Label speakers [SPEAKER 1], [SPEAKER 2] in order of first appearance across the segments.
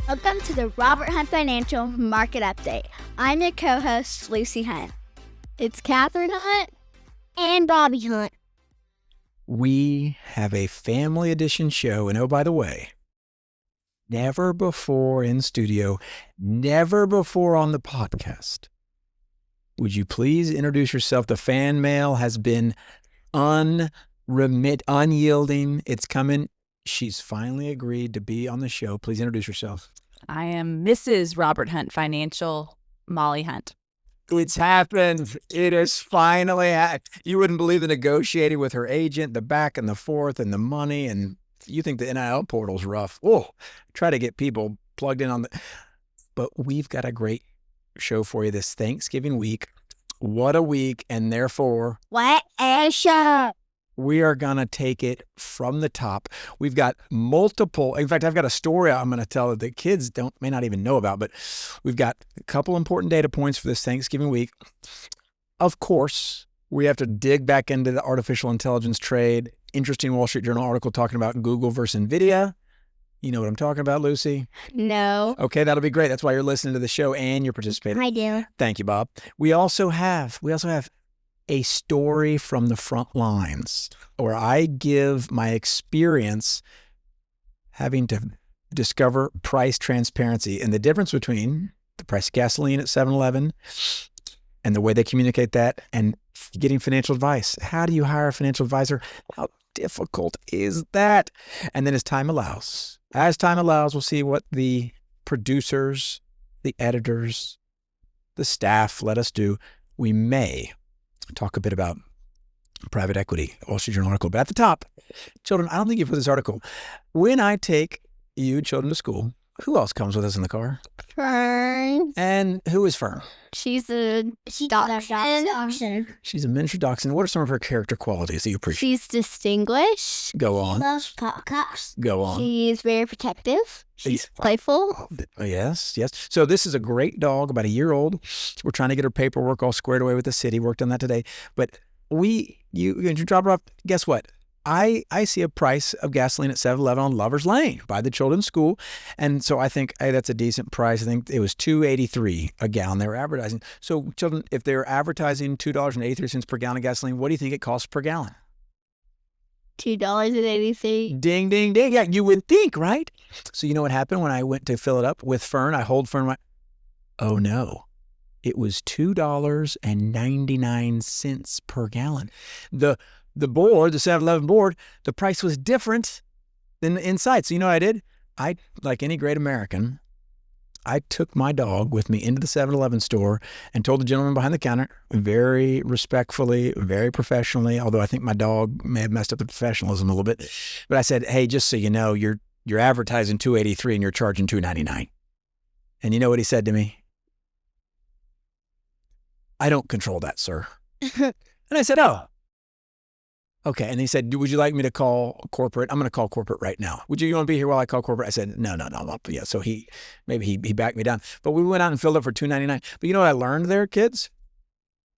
[SPEAKER 1] Welcome to the Robert Hunt Financial Market Update. I'm your co-host, Lucy Hunt. It's Catherine Hunt and Bobby Hunt.
[SPEAKER 2] We have a family edition show, and oh, by the way, never before in studio, never before on the podcast. Would you please introduce yourself? The fan mail has been unyielding. It's coming. She's finally agreed to be on the show. Please introduce yourself.
[SPEAKER 3] I am Mrs. Robert Hunt Financial, Molly Hunt.
[SPEAKER 2] It's happened. It has finally happened. You wouldn't believe the negotiating with her agent, the back and the forth and the money. And you think the NIL portal's rough. Oh, try to get people plugged in on the... But we've got a great show for you this Thanksgiving week. What a week. And therefore...
[SPEAKER 1] What a show!
[SPEAKER 2] We are going to take it from the top. We've got multiple, in fact, I've got a story I'm going to tell that the kids may not even know about, but we've got a couple important data points for this Thanksgiving week. Of course, we have to dig back into the artificial intelligence trade. Interesting Wall Street Journal article talking about Google versus NVIDIA. You know what I'm talking about, Lucy?
[SPEAKER 1] No.
[SPEAKER 2] Okay, that'll be great. That's why you're listening to the show and you're participating.
[SPEAKER 1] I do.
[SPEAKER 2] Thank you, Bob. We also have a story from the front lines where I give my experience having to discover price transparency and the difference between the price of gasoline at 7-Eleven and the way they communicate that and getting financial advice. How do you hire a financial advisor? How difficult is that? And then as time allows, we'll see what the producers, the editors, the staff let us do. We may talk a bit about private equity, Wall Street Journal article. But at the top, children, I don't think you've heard this article. When I take you children to school, who else comes with us in the car?
[SPEAKER 1] Fern.
[SPEAKER 2] And who is Fern?
[SPEAKER 1] She's a dachshund.
[SPEAKER 2] She's a miniature dachshund. What are some of her character qualities that you appreciate?
[SPEAKER 1] She's distinguished.
[SPEAKER 2] Go on.
[SPEAKER 1] She loves podcasts.
[SPEAKER 2] Go on.
[SPEAKER 1] She's very protective. She's playful.
[SPEAKER 2] Yes. So this is a great dog, about a year old. We're trying to get her paperwork all squared away with the city. Worked on that today. But you drop her off. Guess what? I see a price of gasoline at 7-Eleven on Lover's Lane by the children's school. And so I think, hey, that's a decent price. I think it was $2.83 a gallon they were advertising. So children, if they were advertising $2.83 per gallon of gasoline, what do you think it costs per gallon?
[SPEAKER 1] $2.83.
[SPEAKER 2] Ding, ding, ding. Yeah, you would think, right? So you know what happened when I went to fill it up with Fern? I hold Fern. Oh, no. It was $2.99 per gallon. The board, the 7-Eleven board, the price was different than the inside. So you know what I did? I, like any great American, I took my dog with me into the 7-Eleven store and told the gentleman behind the counter, very respectfully, very professionally, although I think my dog may have messed up the professionalism a little bit. But I said, hey, just so you know, you're advertising $2.83 and you're charging $2.99. And you know what he said to me? I don't control that, sir. And I said, oh. Okay. And he said, would you like me to call corporate? I'm going to call corporate right now. You want to be here while I call corporate? I said, no. Yeah. So he backed me down. But we went out and filled up for $2.99. But you know what I learned there, kids?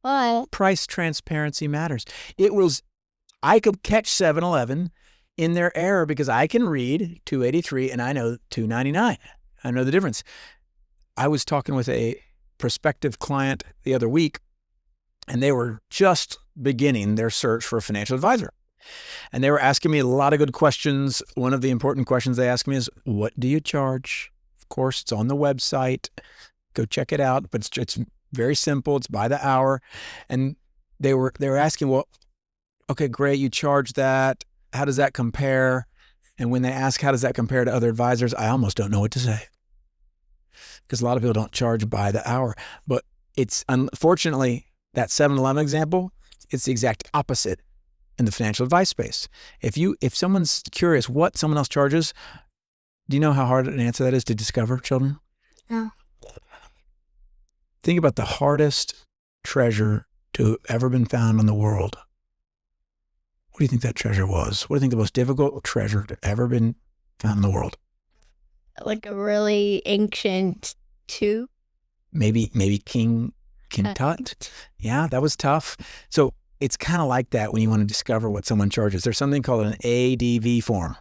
[SPEAKER 1] What?
[SPEAKER 2] Price transparency matters. I could catch 7-Eleven in their error because I can read $2.83 and I know $2.99. I know the difference. I was talking with a prospective client the other week, and they were just beginning their search for a financial advisor. And they were asking me a lot of good questions. One of the important questions they asked me is, what do you charge? Of course, it's on the website. Go check it out. But it's very simple. It's by the hour. And they were asking, well, okay, great. You charge that. How does that compare? And when they ask, how does that compare to other advisors? I almost don't know what to say. Because a lot of people don't charge by the hour. But it's unfortunately that 7-Eleven example, it's the exact opposite in the financial advice space. If someone's curious what someone else charges, do you know how hard an answer that is to discover, children?
[SPEAKER 1] No.
[SPEAKER 2] Think about the hardest treasure to have ever been found in the world. What do you think that treasure was? What do you think the most difficult treasure to ever been found in the world?
[SPEAKER 1] Like a really ancient tube?
[SPEAKER 2] Maybe King Tut. Yeah, that was tough. So it's kind of like that when you want to discover what someone charges. There's something called an ADV form.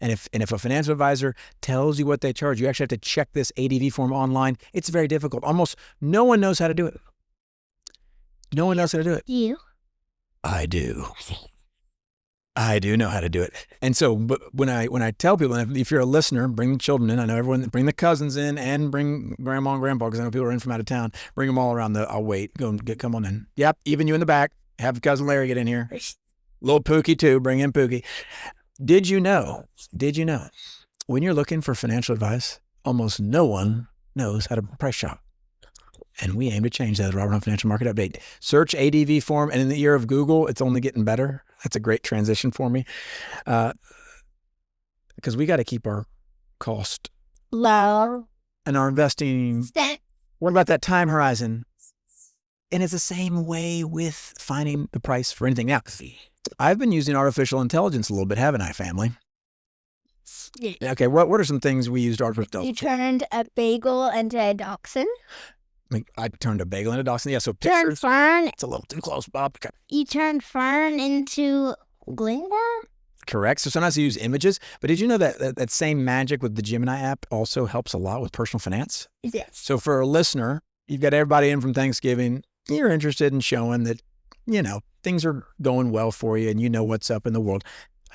[SPEAKER 2] And if a financial advisor tells you what they charge, you actually have to check this ADV form online. It's very difficult. Almost no one knows how to do it. No one knows how to do it.
[SPEAKER 1] You?
[SPEAKER 2] I do. I do know how to do it. And so but when I tell people, and if you're a listener, bring the children in. I know everyone, bring the cousins in and bring grandma and grandpa, because I know people are in from out of town. Bring them all around. I'll wait. Come on in. Yep, even you in the back. Have cousin Larry get in here. Little Pookie too. Bring in Pookie. Did you know, when you're looking for financial advice, almost no one knows how to price shop. And we aim to change that at Robert Hunt Financial Market Update. Search ADV form, and in the year of Google, it's only getting better. That's a great transition for me. Because we got to keep our cost
[SPEAKER 1] Low.
[SPEAKER 2] and our investing. What about that time horizon? And it's the same way with finding the price for anything. Now, I've been using artificial intelligence a little bit, haven't I, family?
[SPEAKER 1] Yeah.
[SPEAKER 2] Okay, what are some things we used artificial
[SPEAKER 1] You
[SPEAKER 2] intelligence?
[SPEAKER 1] turned a bagel into a dachshund.
[SPEAKER 2] I turned a bagel into a dachshund. Yeah, so
[SPEAKER 1] Turned
[SPEAKER 2] pictures.
[SPEAKER 1] Fern.
[SPEAKER 2] It's a little too close, Bob. Okay.
[SPEAKER 1] You turned Fern into Glinda.
[SPEAKER 2] Correct. So sometimes you use images, but did you know that same magic with the Gemini app also helps a lot with personal finance?
[SPEAKER 1] Yes.
[SPEAKER 2] So for a listener, you've got everybody in from Thanksgiving. You're interested in showing that, things are going well for you and you know what's up in the world.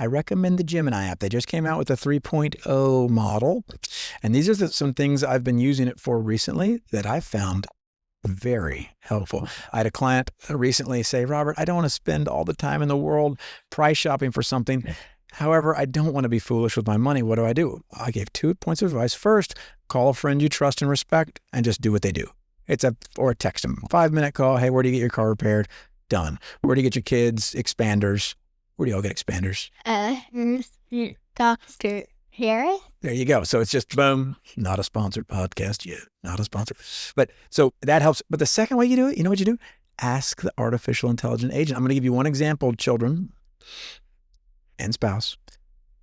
[SPEAKER 2] I recommend the Gemini app. They just came out with a 3.0 model. And these are some things I've been using it for recently that I found very helpful. I had a client recently say, Robert, I don't want to spend all the time in the world price shopping for something. However, I don't want to be foolish with my money. What do? I gave 2 points of advice. First, call a friend you trust and respect and just do what they do. Or text them. 5-minute call. Hey, where do you get your car repaired? Done. Where do you get your kids? Expanders. Where do y'all get expanders?
[SPEAKER 1] Dr. Harris.
[SPEAKER 2] There you go. So it's just boom. Not a sponsored podcast yet. Not a sponsor. But so that helps. But the second way you do it, you know what you do? Ask the artificial intelligent agent. I'm going to give you one example, children and spouse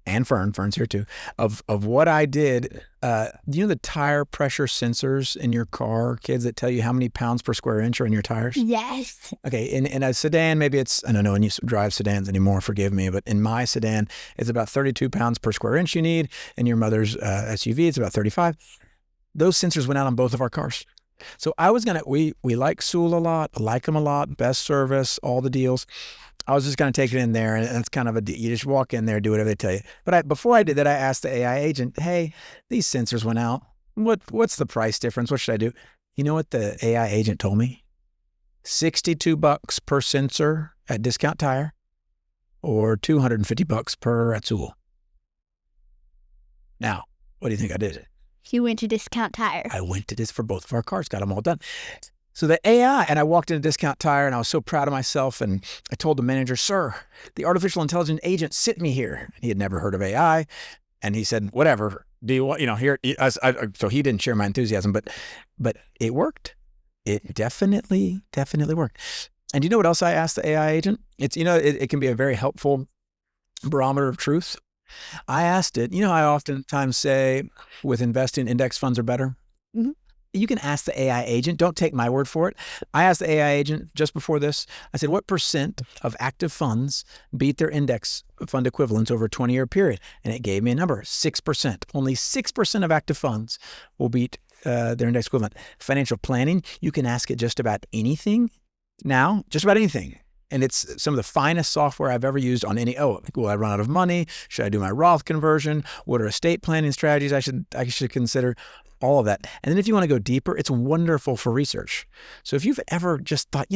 [SPEAKER 2] and Fern's here too, of what I did. The tire pressure sensors in your car, kids, that tell you how many pounds per square inch are in your tires?
[SPEAKER 1] Yes.
[SPEAKER 2] Okay, in a sedan, maybe it's, I don't know when you drive sedans anymore, forgive me, but in my sedan, it's about 32 pounds per square inch you need. In your mother's SUV, it's about 35. Those sensors went out on both of our cars. So I was we like Sewell a lot, like them a lot, best service, all the deals. I was just going to take it in there, and it's kind of you just walk in there, do whatever they tell you. But before I did that, I asked the AI agent, hey, these sensors went out. What's the price difference? What should I do? You know what the AI agent told me? $62 per sensor at Discount Tire or $250 per at Sewell. Now, what do you think I did?
[SPEAKER 1] You went to Discount Tire.
[SPEAKER 2] I went to this for both of our cars, got them all done. So the AI, and I walked into Discount Tire and I was so proud of myself, and I told the manager, sir, the artificial intelligence agent sent me here. He had never heard of AI. And he said, whatever, do you want, here, so he didn't share my enthusiasm, but it worked. It definitely worked. And you know what else I asked the AI agent? It's, it can be a very helpful barometer of truth. I asked it, I oftentimes say with investing, index funds are better.
[SPEAKER 1] Mm-hmm.
[SPEAKER 2] You can ask the AI agent. Don't take my word for it. I asked the AI agent just before this, I said, what % of active funds beat their index fund equivalents over a 20-year period? And it gave me a number, 6%. Only 6% of active funds will beat their index equivalent. Financial planning, you can ask it just about anything now, just about anything. And it's some of the finest software I've ever used on any, will I run out of money? Should I do my Roth conversion? What are estate planning strategies I should consider? All of that. And then if you want to go deeper, it's wonderful for research. So if you've ever just thought,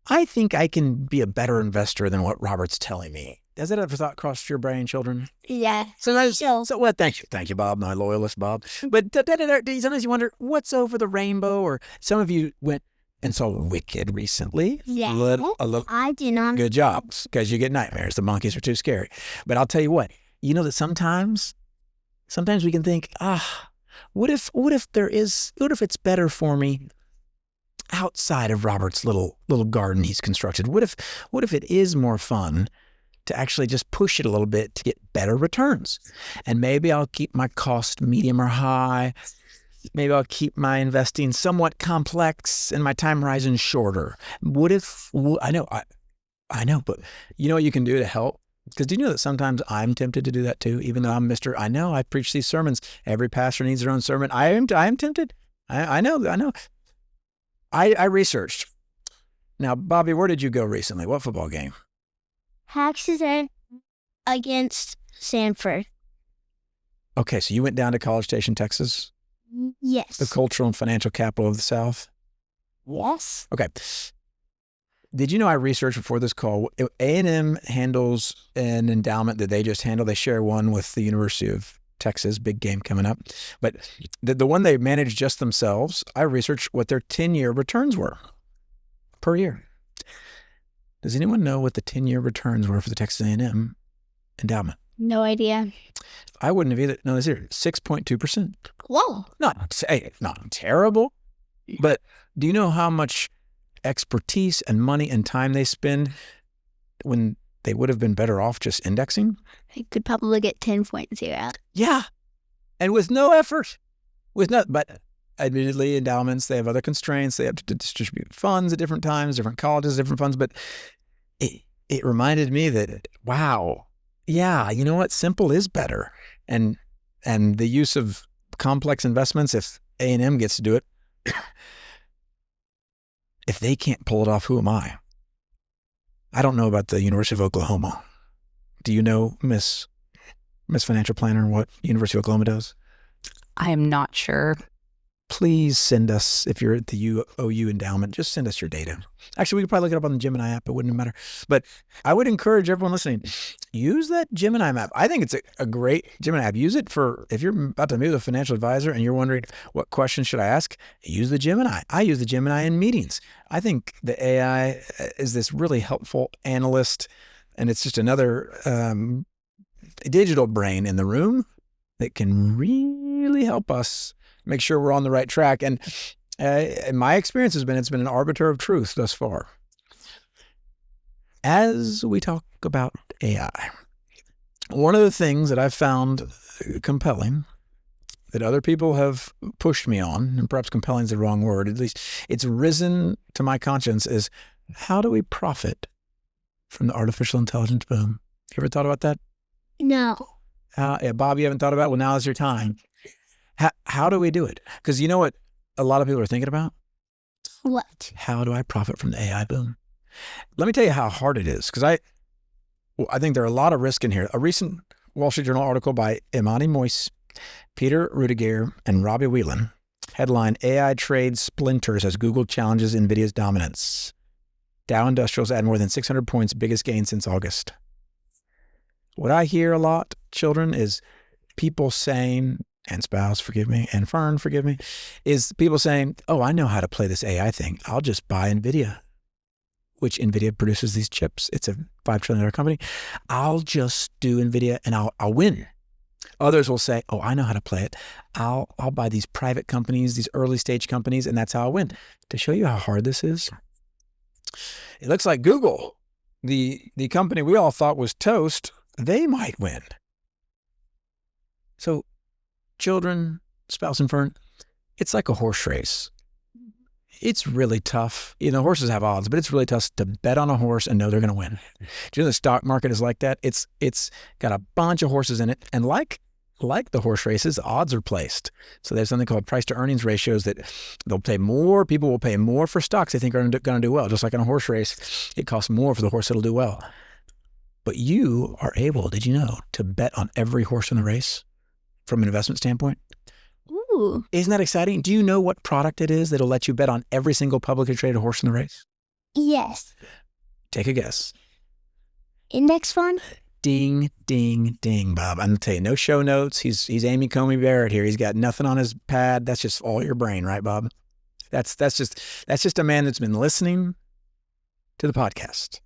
[SPEAKER 2] I think I can be a better investor than what Robert's telling me. Has that ever thought crossed your brain, children?
[SPEAKER 1] Yeah.
[SPEAKER 2] Sometimes, thank you, Bob, my loyalist, Bob. But sometimes you wonder, what's over the rainbow? Or some of you went and saw Wicked recently.
[SPEAKER 1] Yeah.
[SPEAKER 2] I
[SPEAKER 1] did not.
[SPEAKER 2] Good job, because you get nightmares. The monkeys are too scary. But I'll tell you what, that sometimes we can think, what if it's better for me outside of Robert's little garden he's constructed? What if it is more fun to actually just push it a little bit to get better returns? And maybe I'll keep my cost medium or high. Maybe I'll keep my investing somewhat complex and my time horizon shorter. I know, but you know what you can do to help Because do you know that sometimes I'm tempted to do that too, even though I know I preach these sermons. Every pastor needs their own sermon. I am tempted. I know. I researched. Now, Bobby, where did you go recently? What football game?
[SPEAKER 1] Accident against Sanford.
[SPEAKER 2] Okay, so you went down to College Station, Texas,
[SPEAKER 1] Yes.
[SPEAKER 2] the cultural and financial capital of the South.
[SPEAKER 1] Yes.
[SPEAKER 2] Okay. Did you know I researched before this call? A&M handles an endowment that they just handle. They share one with the University of Texas, big game coming up. But the one they manage just themselves, I researched what their 10-year returns were per year. Does anyone know what the 10-year returns were for the Texas A&M endowment?
[SPEAKER 1] No idea.
[SPEAKER 2] I wouldn't have either. No, this here, 6.2%.
[SPEAKER 1] Whoa.
[SPEAKER 2] Not terrible, but do you know how much expertise and money and time they spend when they would have been better off just indexing?
[SPEAKER 1] I could probably get 10.0.
[SPEAKER 2] Yeah. And with no effort. But admittedly, endowments, they have other constraints. They have to distribute funds at different times, different colleges, different funds. But it reminded me that, wow, yeah, you know what? Simple is better. And the use of complex investments, if A&M gets to do it, if they can't pull it off, who am I? I don't know about the University of Oklahoma. Do you know, Miss Financial Planner, what University of Oklahoma does?
[SPEAKER 3] I am not sure.
[SPEAKER 2] Please send us, if you're at the OU endowment, just send us your data. Actually, we could probably look it up on the Gemini app. It wouldn't matter. But I would encourage everyone listening, use that Gemini map. I think it's a great Gemini app. Use it for, if you're about to meet with a financial advisor and you're wondering, what questions should I ask? Use the Gemini. I use the Gemini in meetings. I think the AI is this really helpful analyst, and it's just another digital brain in the room that can really help us make sure we're on the right track. And my experience has been, it's been an arbiter of truth thus far. As we talk about AI, one of the things that I've found compelling that other people have pushed me on, and perhaps compelling is the wrong word, at least it's risen to my conscience, is how do we profit from the artificial intelligence boom? You ever thought about that?
[SPEAKER 1] No.
[SPEAKER 2] Yeah, Bob, you haven't thought about it? Well, now is your time. How do we do it? Because you know what a lot of people are thinking about?
[SPEAKER 1] What?
[SPEAKER 2] How do I profit from the AI boom? Let me tell you how hard it is, because I think there are a lot of risk in here. A recent Wall Street Journal article by Imani Moise, Peter Rudiger, and Robbie Whelan, headline, AI trade splinters as Google challenges NVIDIA's dominance. Dow Industrials add more than 600 points, biggest gain since August. What I hear a lot, children, is people saying, and spouse, forgive me, and Fern, forgive me, is people saying, oh, I know how to play this AI thing. I'll just buy NVIDIA, which NVIDIA produces these chips. It's a $5 trillion company. I'll just do NVIDIA and I'll win. Others will say, oh, I know how to play it. I'll buy these private companies, these early stage companies, and that's how I win. To show you how hard this is, it looks like Google, the company we all thought was toast, they might win. So children, spouse, and Fern, it's like a horse race. It's really tough. You know, horses have odds, but it's really tough to bet on a horse and know they're going to win. Do you know the stock market is like that? It's got a bunch of horses in it, and like the horse races, odds are placed. So there's something called price to earnings ratios that people will pay more for stocks they think are going to do well. Just like in a horse race, it costs more for the horse that'll do well. But you are able, did you know, to bet on every horse in the race from an investment standpoint?
[SPEAKER 1] Ooh.
[SPEAKER 2] Isn't that exciting? Do you know what product it is that'll let you bet on every single publicly traded horse in the race?
[SPEAKER 1] Yes.
[SPEAKER 2] Take a guess.
[SPEAKER 1] Index fund?
[SPEAKER 2] Ding, ding, ding, Bob. I'm going to tell you, no show notes. He's Amy Comey Barrett here. He's got nothing on his pad. That's just all your brain, right, Bob? That's just a man that's been listening to the podcast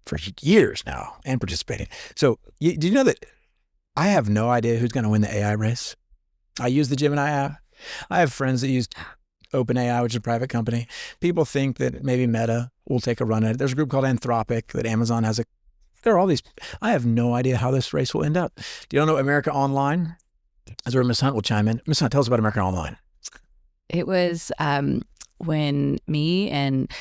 [SPEAKER 2] for years now and participating. So do you know that I have no idea who's going to win the AI race? I use the Gemini app. I have friends that use OpenAI, which is a private company. People think that maybe Meta will take a run at it. There's a group called Anthropic that Amazon has. There are all these. I have no idea how this race will end up. Do you all know America Online? That's where Miss Hunt will chime in. Miss Hunt, tell us about America Online.
[SPEAKER 3] It was when me and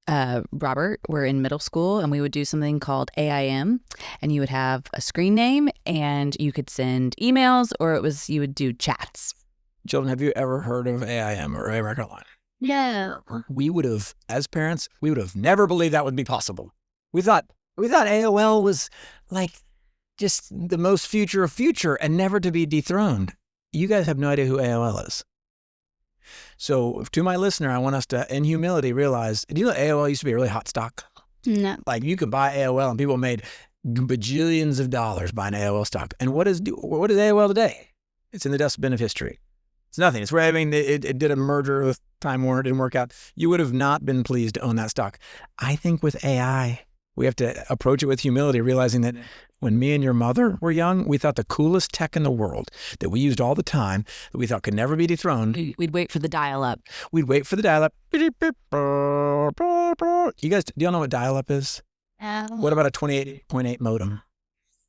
[SPEAKER 3] Robert, were in middle school, and we would do something called AIM, and you would have a screen name, and you could send emails, or you would do chats.
[SPEAKER 2] Children, have you ever heard of AIM or American Online?
[SPEAKER 1] No.
[SPEAKER 2] We would have, as parents, we would have never believed that would be possible. We thought AOL was like just the most future of future and never to be dethroned. You guys have no idea who AOL is. So to my listener, I want us to, in humility, realize, do you know AOL used to be a really hot stock?
[SPEAKER 1] No.
[SPEAKER 2] Like you could buy AOL and people made bajillions of dollars buying AOL stock. And what is AOL today? It's in the dustbin of history. It's nothing. It's where, I mean, it did a merger with Time Warner. It didn't work out. You would have not been pleased to own that stock. I think with AI, we have to approach it with humility, realizing that when me and your mother were young, we thought the coolest tech in the world that we used all the time, that we thought could never be dethroned.
[SPEAKER 3] We'd wait for the dial-up.
[SPEAKER 2] We'd wait for the dial-up. You guys, do y'all know what dial-up is?
[SPEAKER 1] No.
[SPEAKER 2] What about a 28.8 modem?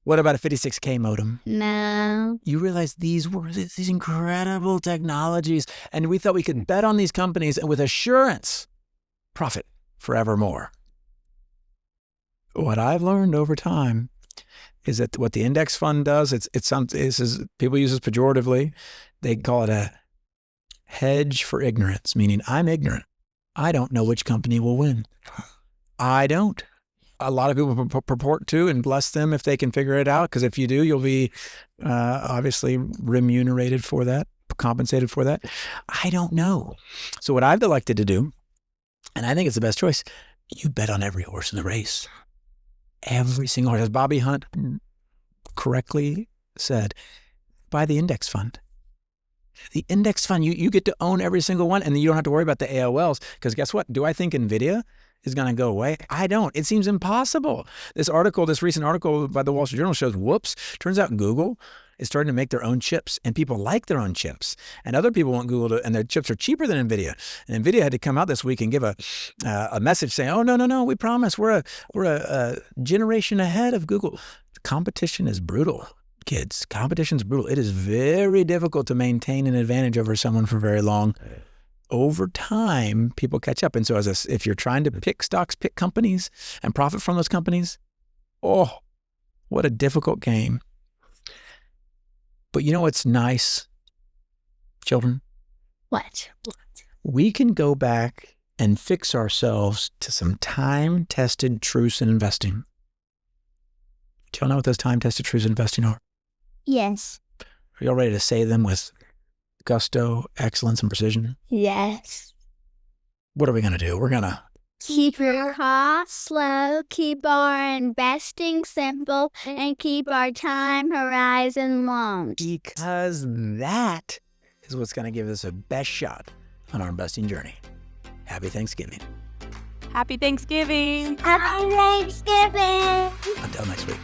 [SPEAKER 2] What about a 56K modem?
[SPEAKER 1] No.
[SPEAKER 2] You realize these were these incredible technologies, and we thought we could bet on these companies and with assurance profit forevermore. What I've learned over time is that what the index fund does, people use this pejoratively. They call it a hedge for ignorance, meaning I'm ignorant. I don't know which company will win. I don't. A lot of people purport to, and bless them if they can figure it out, because if you do, you'll be obviously remunerated for that, compensated for that. I don't know. So what I've elected to do, and I think it's the best choice, you bet on every horse in the race. Every single horse. As Bobby Hunt correctly said, buy the index fund. The index fund, you get to own every single one, and then you don't have to worry about the AOLs, because guess what? Do I think NVIDIA is going to go away? I don't. It seems impossible. This recent article by the Wall Street Journal shows, whoops, turns out Google is starting to make their own chips, and people like their own chips. And other people want Google to, and their chips are cheaper than NVIDIA. And NVIDIA had to come out this week and give a message saying, oh, no, we promise we're a generation ahead of Google. The competition is brutal, kids. Competition's brutal. It is very difficult to maintain an advantage over someone for very long. Over time, people catch up. And so if you're trying to pick stocks, pick companies, and profit from those companies, oh, what a difficult game. But you know what's nice, children?
[SPEAKER 1] What?
[SPEAKER 2] We can go back and fix ourselves to some time-tested truths in investing. Do y'all know what those time-tested truths in investing are?
[SPEAKER 1] Yes.
[SPEAKER 2] Are y'all ready to say them with gusto, excellence, and precision?
[SPEAKER 1] Yes.
[SPEAKER 2] What are we going to do? We're going to
[SPEAKER 1] keep your costs low, keep our investing simple, and keep our time horizon long.
[SPEAKER 2] Because that is what's going to give us a best shot on our investing journey. Happy Thanksgiving.
[SPEAKER 3] Happy Thanksgiving.
[SPEAKER 1] Happy Thanksgiving.
[SPEAKER 2] Until next week.